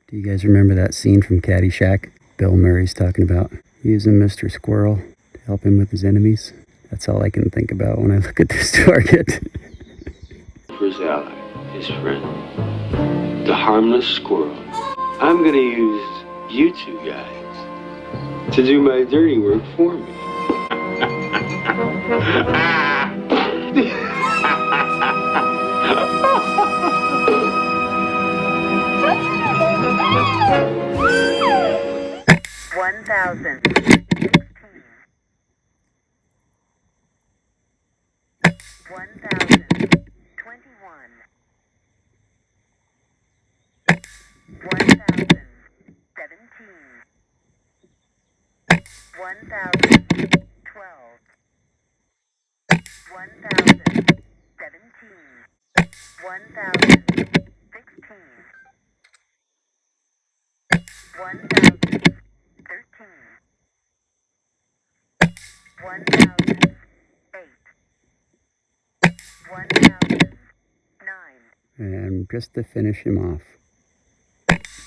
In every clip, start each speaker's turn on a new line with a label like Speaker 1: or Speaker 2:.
Speaker 1: Do you guys remember that scene from Caddyshack? Bill Murray's talking about using Mr. Squirrel to help him with his enemies. That's all I can think about when I look at this target.
Speaker 2: For his ally, his friend, the harmless squirrel. I'm gonna use you two guys to do my dirty work for me.
Speaker 1: And just to finish him off.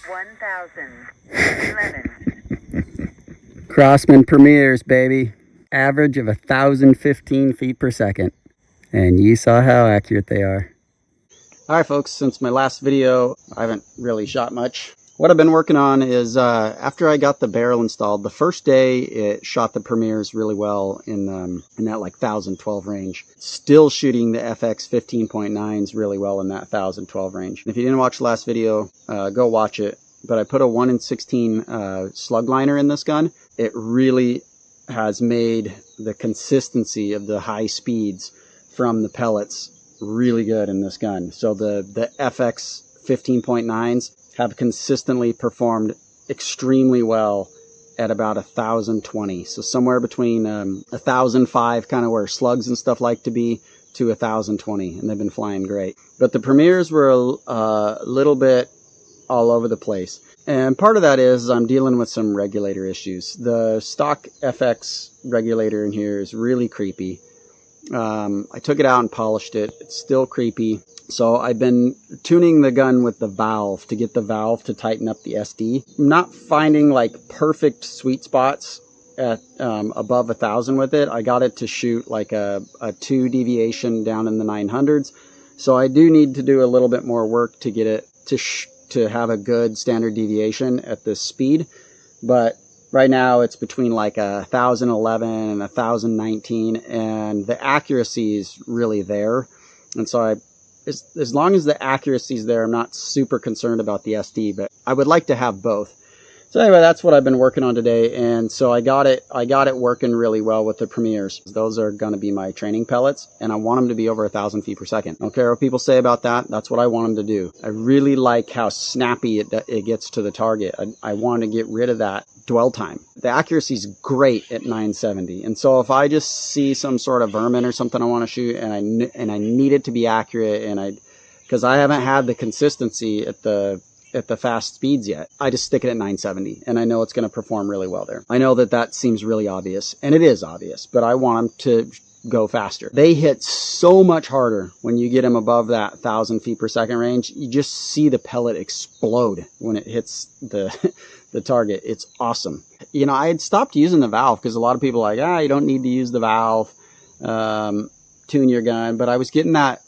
Speaker 3: 1,011.
Speaker 1: Crosman premieres, baby. Average of 1,015 feet per second. And you saw how accurate they are. Alright folks, since my last video, I haven't really shot much. What I've been working on is, after I got the barrel installed, the first day it shot the premieres really well in that like 1012 range. Still shooting the FX 15.9s really well in that 1012 range. And if you didn't watch the last video, go watch it. But I put a 1 in 16 slug liner in this gun. It really has made the consistency of the high speeds from the pellets really good in this gun. So the FX 15.9s have consistently performed extremely well at about 1,020. So somewhere between 1,005, kind of where slugs and stuff like to be, to 1,020, and they've been flying great. But the premieres were a little bit all over the place. And part of that is I'm dealing with some regulator issues. The stock FX regulator in here is really creepy. I took it out and polished it. It's still creepy. So I've been tuning the gun with the valve to get the valve to tighten up the SD. I'm not finding like perfect sweet spots at above 1,000 with it. I got it to shoot like a 2 deviation down in the 900s. So I do need to do a little bit more work to get it to have a good standard deviation at this speed. But right now it's between like 1,011 and 1,019, and the accuracy is really there. And so as long as the accuracy is there, I'm not super concerned about the SD, but I would like to have both. So anyway, that's what I've been working on today, and so I got it working really well with the premieres. Those are going to be my training pellets, and I want them to be over 1,000 feet per second. I don't care what people say about that. That's what I want them to do. I really like how snappy it gets to the target. I want to get rid of that dwell time. The accuracy is great at 970, and so if I just see some sort of vermin or something I want to shoot, and I need it to be accurate, and because I haven't had the consistency at the fast speeds yet, I just stick it at 970, and I know it's going to perform really well there. I know that seems really obvious, and it is obvious, but I want them to go faster. They hit so much harder when you get them above that 1,000 feet per second range. You just see the pellet explode when it hits the target. It's awesome. You know, I had stopped using the valve because a lot of people are like, you don't need to use the valve. Tune your gun, but I was getting that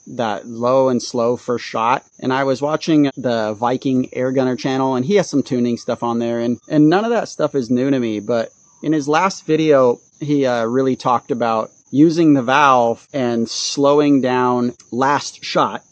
Speaker 1: low and slow first shot, and I was watching the Viking Air Gunner channel, and he has some tuning stuff on there, and none of that stuff is new to me. But in his last video, he really talked about using the valve and slowing down last shot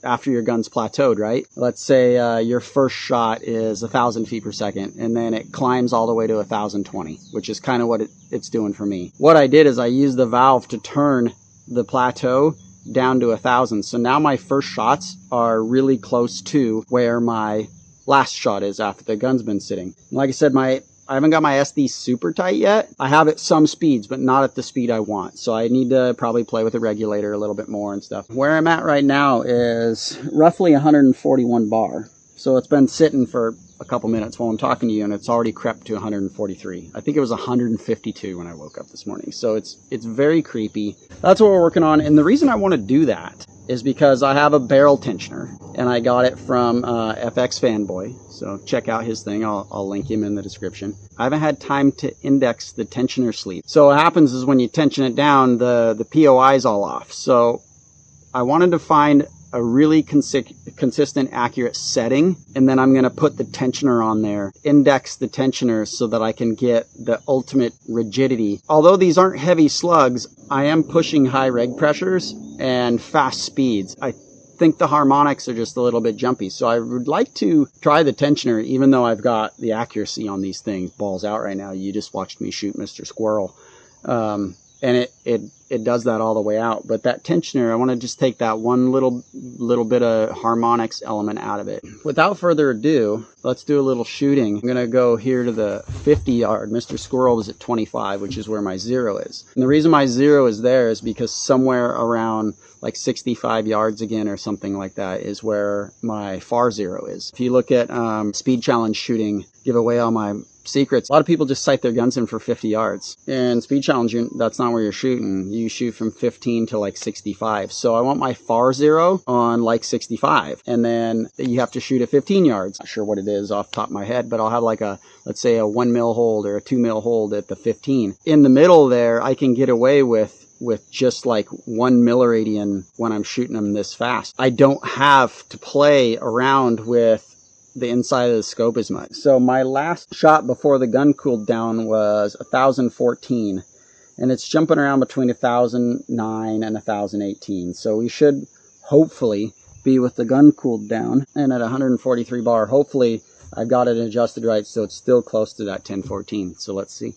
Speaker 1: after your gun's plateaued, right? Let's say your first shot is 1,000 feet per second, and then it climbs all the way to 1,020, which is kind of what it's doing for me. What I did is I used the valve to turn the plateau down to 1,000. So now my first shots are really close to where my last shot is after the gun's been sitting. Like I said, I haven't got my SD super tight yet. I have it some speeds, but not at the speed I want. So I need to probably play with the regulator a little bit more and stuff. Where I'm at right now is roughly 141 bar. So it's been sitting for a couple minutes while I'm talking to you, and it's already crept to 143. I think it was 152 when I woke up this morning. So it's very creepy. That's what we're working on. And the reason I want to do that is because I have a barrel tensioner, and I got it from FX Fanboy. So check out his thing. I'll link him in the description. I haven't had time to index the tensioner sleeve. So what happens is when you tension it down, the POI is all off. So I wanted to find a really consistent, accurate setting, and then I'm going to put the tensioner on there, index the tensioner so that I can get the ultimate rigidity. Although these aren't heavy slugs, I am pushing high reg pressures and fast speeds. I think the harmonics are just a little bit jumpy, so I would like to try the tensioner, even though I've got the accuracy on these things balls out right now. You just watched me shoot Mr. Squirrel. And it does that all the way out. But that tensioner, I want to just take that one little bit of harmonics element out of it. Without further ado, let's do a little shooting. I'm going to go here to the 50 yard. Mr. Squirrel was at 25, which is where my 0 is. And the reason my 0 is there is because somewhere around like 65 yards again or something like that is where my far 0 is. If you look at speed challenge shooting, give away all my secrets. A lot of people just sight their guns in for 50 yards. And speed challenge, that's not where you're shooting. You shoot from 15 to like 65. So I want my far 0 on like 65. And then you have to shoot at 15 yards. Not sure what it is off the top of my head, but I'll have like let's say a 1 mil hold or a 2 mil hold at the 15. In the middle there, I can get away with just like 1 milliradian when I'm shooting them this fast. I don't have to play around with the inside of the scope as much. So my last shot before the gun cooled down was 1014, and it's jumping around between 1009 and 1018. So we should hopefully be with the gun cooled down, and at 143 bar, hopefully I've got it adjusted right so it's still close to that 1014. So let's see.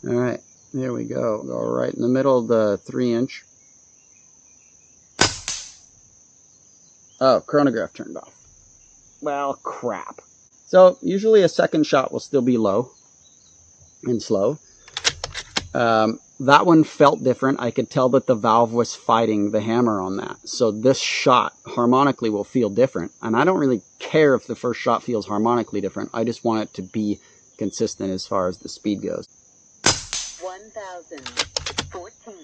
Speaker 1: All right, there we go. Go right in the middle of the 3-inch. Oh, chronograph turned off. Well, crap. So usually a second shot will still be low and slow. That one felt different. I could tell that the valve was fighting the hammer on that. So this shot harmonically will feel different. And I don't really care if the first shot feels harmonically different. I just want it to be consistent as far as the speed goes. 1014.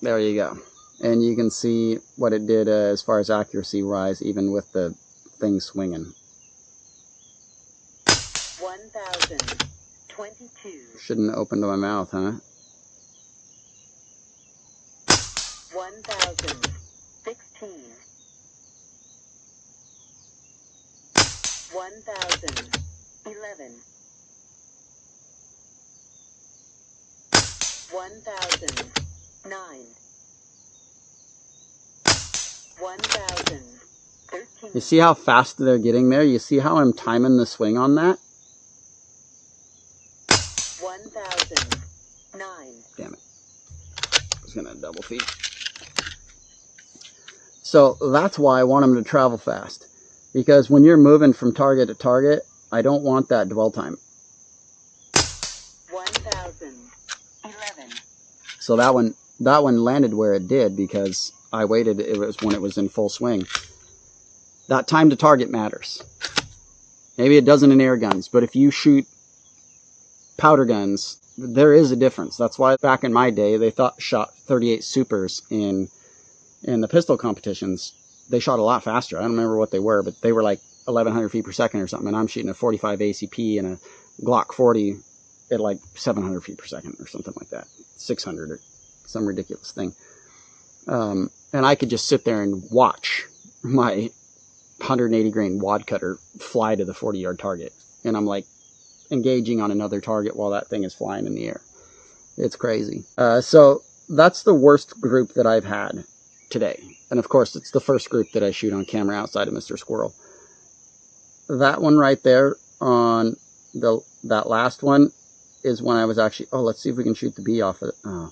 Speaker 1: There you go. And you can see what it did as far as accuracy rise, even with the thing swinging. 1022. Shouldn't have opened my mouth, huh? 1016. 1011. 1009. 1013. You see how fast they're getting there? You see how I'm timing the swing on that? 1009. Damn it. I was going to double feed. So that's why I want them to travel fast. Because when you're moving from target to target, I don't want that dwell time. 1011. So that one landed where it did because I waited. It was when it was in full swing. That time to target matters. Maybe it doesn't in air guns, but if you shoot powder guns, there is a difference. That's why back in my day, they shot 38 supers in the pistol competitions. They shot a lot faster. I don't remember what they were, but they were like 1,100 feet per second or something. And I'm shooting a 45 ACP and a Glock 40 at like 700 feet per second or something like that. 600 or some ridiculous thing. And I could just sit there and watch my 180 grain wad cutter fly to the 40-yard target. And I'm like engaging on another target while that thing is flying in the air. It's crazy. So that's the worst group that I've had today. And of course, it's the first group that I shoot on camera outside of Mr. Squirrel. That one right there on that last one is when I was actually, oh, let's see if we can shoot the bee off of it. Oh.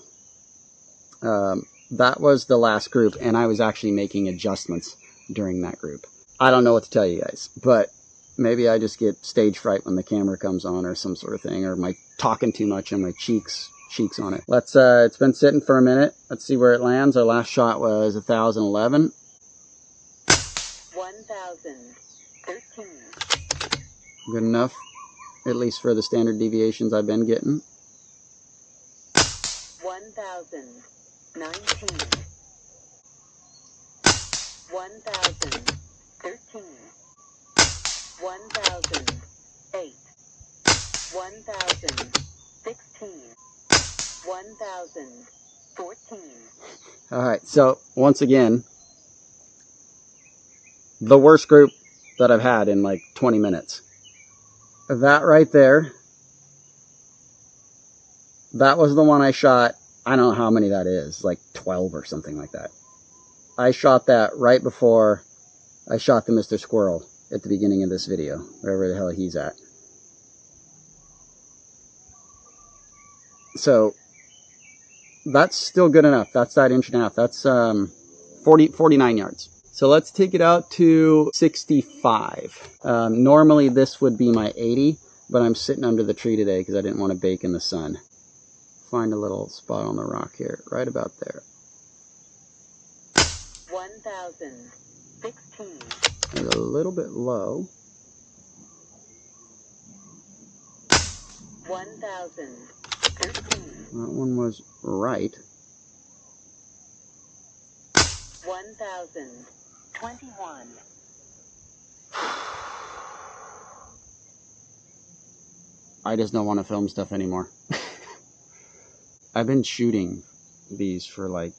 Speaker 1: That was the last group, and I was actually making adjustments during that group. I don't know what to tell you guys, but maybe I just get stage fright when the camera comes on or some sort of thing, or my talking too much and my cheeks on it. Let's, it's been sitting for a minute. Let's see where it lands. Our last shot was 1011. 1013. Good enough, at least for the standard deviations I've been getting. 1019.
Speaker 3: 1,013, 1,008, 1,016, 1,014.
Speaker 1: All right, so once again, the worst group that I've had in like 20 minutes. That right there, that was the one I shot. I don't know how many that is, like 12 or something like that. I shot that right before I shot the Mr. Squirrel at the beginning of this video, wherever the hell he's at. So that's still good enough. That's that inch and a half. That's 49 yards. So let's take it out to 65. Normally this would be my 80, but I'm sitting under the tree today because I didn't want to bake in the sun. Find a little spot on the rock here, right about there.
Speaker 3: 1,016.
Speaker 1: It's a little bit low.
Speaker 3: 1,013.
Speaker 1: That one was right.
Speaker 3: 1,021.
Speaker 1: I just don't want to film stuff anymore. I've been shooting these for like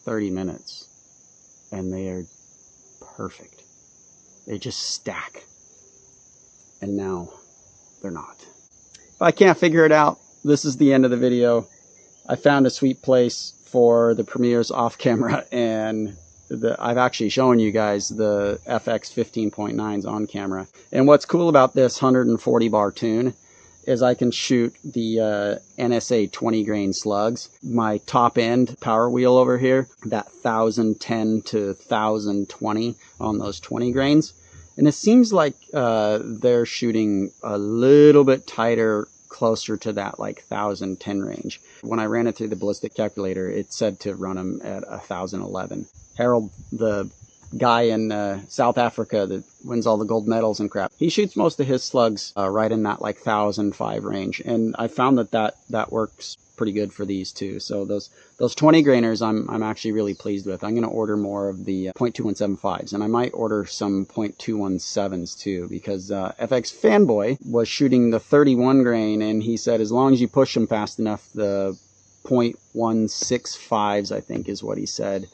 Speaker 1: 30 minutes and they are perfect. They just stack. And now they're not. If I can't figure it out, this is the end of the video. I found a sweet place for the premieres off camera, and I've actually shown you guys the FX 15.9s on camera. And what's cool about this 140 bar tune is I can shoot the NSA 20 grain slugs. My top end power wheel over here, that 1010 to 1020 on those 20 grains. And it seems like they're shooting a little bit tighter, closer to that like 1010 range. When I ran it through the ballistic calculator, it said to run them at 1011. Harold, the guy in South Africa that wins all the gold medals and crap, he shoots most of his slugs right in that like 1005 range. And I found that works pretty good for these too. So those 20 grainers I'm actually really pleased with. I'm going to order more of the .217.5s, and I might order some .217s too, because FX Fanboy was shooting the 31 grain, and he said as long as you push them fast enough, the .165s I think is what he said,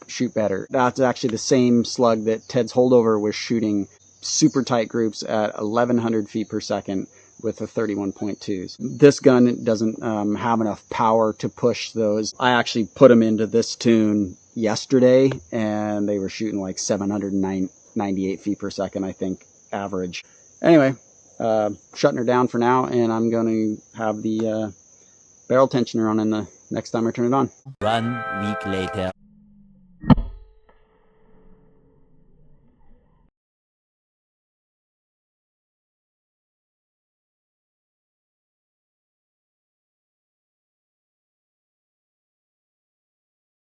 Speaker 1: shoot better. That's actually the same slug that Ted's holdover was shooting super tight groups at 1100 feet per second with the 31.2s. This gun doesn't have enough power to push those. I actually put them into this tune yesterday and they were shooting like 798 feet per second, I think, average. Anyway, shutting her down for now, and I'm going to have the barrel tensioner on in the next time I turn it on.
Speaker 4: 1 week later.